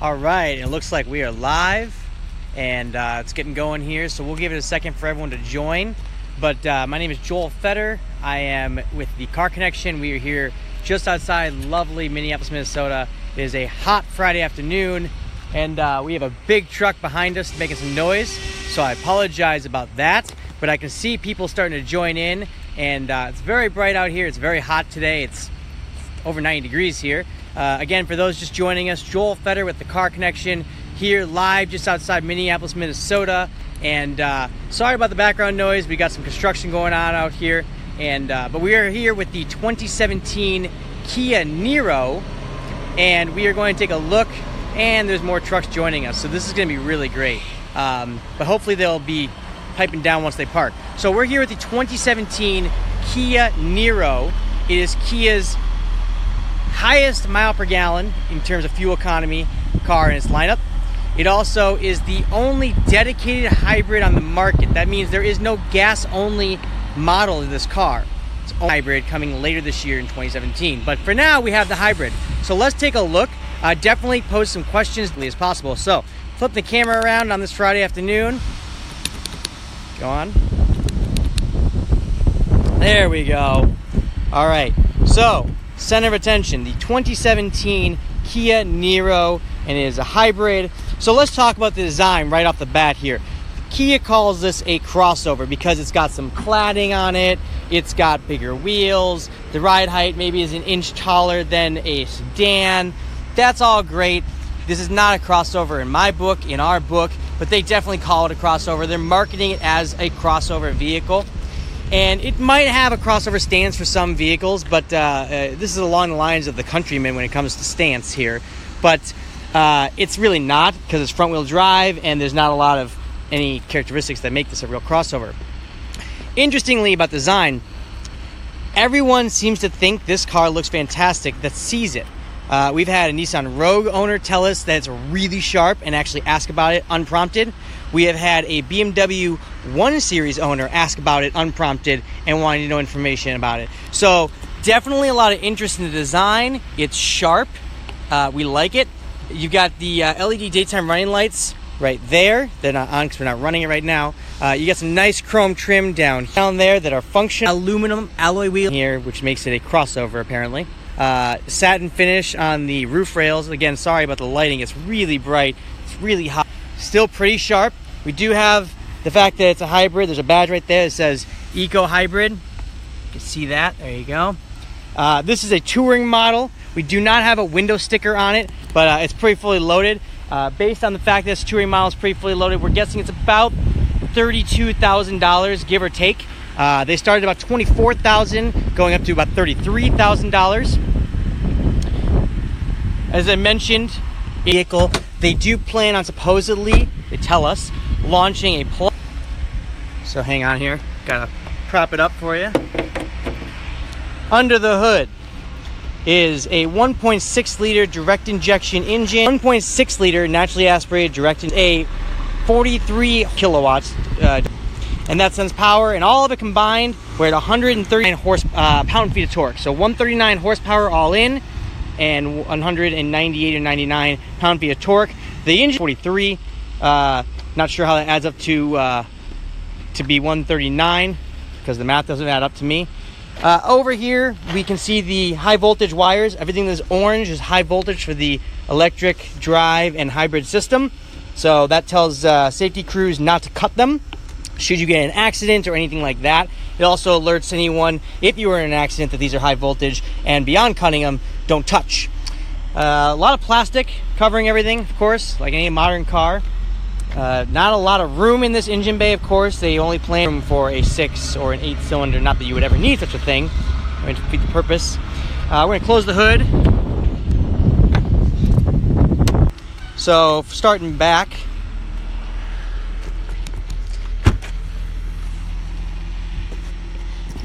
All right, it looks like we are live and it's getting going here, so we'll give it a second for everyone to join. But my name is Joel Fetter. I am with the Car Connection. We are here just outside lovely Minneapolis, Minnesota. It is a hot Friday afternoon, and we have a big truck behind us making some noise, so I apologize about that. But I can see people starting to join in, and it's very bright out here. It's very hot today. It's over 90 degrees here. Again, for those just joining us, Joel Fetter with the Car Connection here live just outside Minneapolis, Minnesota. And sorry about the background noise. We got some construction going on out here. And but we are here with the 2017 Kia Niro, and we are going to take a look, and there's more trucks joining us. So this is going to be really great. But hopefully they'll be piping down once they park. So we're here with the 2017 Kia Niro. It is Kia's highest mile per gallon in terms of fuel economy car in its lineup. It also is the only dedicated hybrid on the market. That means there is no gas only model in this car. It's only hybrid coming later this year in 2017. But for now we have the hybrid. So let's take a look. Definitely post some questions as possible. So flip the camera around on this Friday afternoon. Go on. There we go. All right. So center of attention, the 2017 Kia Niro, and it is a hybrid. So let's talk about the design right off the bat here. Kia calls this a crossover because it's got some cladding on it, it's got bigger wheels, the ride height maybe is an inch taller than a sedan. That's all great. This is not a crossover in my book, in our book, but they definitely call it a crossover. They're marketing it as a crossover vehicle. And it might have a crossover stance for some vehicles, but this is along the lines of the Countryman when it comes to stance here. But it's really not, because it's front-wheel drive, and there's not a lot of any characteristics that make this a real crossover. Interestingly about design, everyone seems to think this car looks fantastic that sees it. We've had a Nissan Rogue owner tell us that it's really sharp and actually ask about it unprompted. We have had a BMW 1 Series owner ask about it unprompted and wanting to know information about it. So definitely a lot of interest in the design. It's sharp. We like it. You've got the LED daytime running lights right there. They're not on because we're not running it right now. You got some nice chrome trim down there that are functional aluminum alloy wheels here, which makes it a crossover apparently. Satin finish on the roof rails. Again, sorry about the lighting. It's really bright. It's really hot. Still pretty sharp. We do have the fact that it's a hybrid. There's a badge right there that says Eco Hybrid. You can see that. There you go. This is a touring model. We do not have a window sticker on it, but it's pretty fully loaded. Based on the fact that this touring model is pretty fully loaded, we're guessing it's about $32,000, give or take. They started about $24,000, going up to about $33,000. As I mentioned, vehicle, they do plan on supposedly, they tell us, launching a plug. So hang on here, gotta prop it up for you. Under the hood is a 1.6 liter direct injection engine, 1.6 liter naturally aspirated direct injection, a 43 kilowatts, and that sends power, and all of it combined, we're at 139 pound-feet of torque. So 139 horsepower all in, and 198 or 99 pound-feet of torque. The engine 43. Not sure how that adds up to be 139 because the math doesn't add up to me. Over here we can see the high voltage wires. Everything that's orange is high voltage for the electric drive and hybrid system. So that tells safety crews not to cut them should you get in an accident or anything like that. It also alerts anyone if you were in an accident that these are high voltage, and beyond cutting them, don't touch. A lot of plastic covering everything, of course, like any modern car. Not a lot of room in this engine bay, of course. They only plan for a 6 or an 8 cylinder, not that you would ever need such a thing. I mean, to defeat the purpose. We're going to close the hood. So, starting back,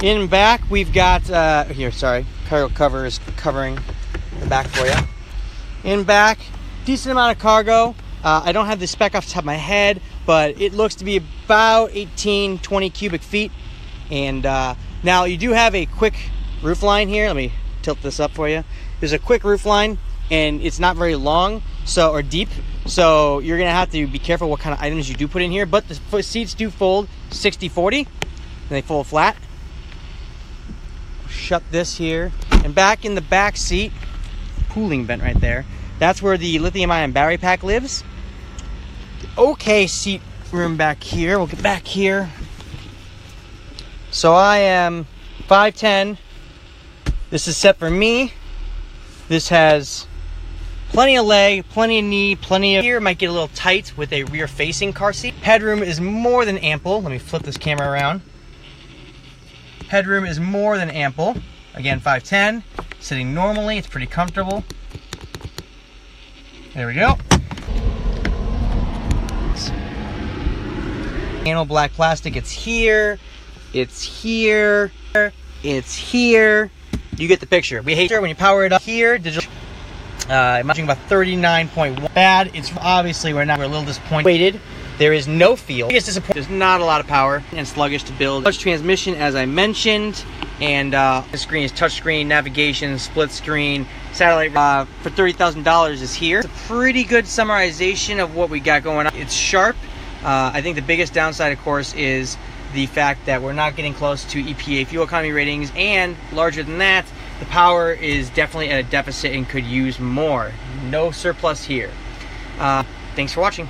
in back we've got, cargo cover is covering the back for you. In back, decent amount of cargo. I don't have the spec off the top of my head, but it looks to be about 18-20 cubic feet. And now you do have a quick roof line here. Let me tilt this up for you. There's a quick roof line, and it's not very long. so, or deep. So you're gonna have to be careful what kind of items you do put in here, but the seats do fold 60-40, and they fold flat. Shut this here, and back in the back seat, cooling vent right there, that's where the lithium ion battery pack lives. Okay, seat room back here. We'll get back here. So I am 5'10". This is set for me. This has plenty of leg, plenty of knee, plenty of... Here might get a little tight with a rear facing car seat. Headroom is more than ample. Let me flip this camera around. Headroom is more than ample. Again, 5'10". Sitting normally, it's pretty comfortable. There we go. Panel black plastic, it's here. It's here. It's here. You get the picture. We hate it when you power it up here. Digital. I'm watching about 39.1. Bad. It's obviously we're a little disappointed. There is no feel. Biggest disappointment. There's not a lot of power and sluggish to build. Touch transmission, as I mentioned, and the screen is touchscreen, navigation, split screen, satellite. For $30,000 is here. It's a pretty good summarization of what we got going on. It's sharp. I think the biggest downside, of course, is the fact that we're not getting close to EPA fuel economy ratings, and larger than that, the power is definitely at a deficit and could use more. No surplus here. Thanks for watching.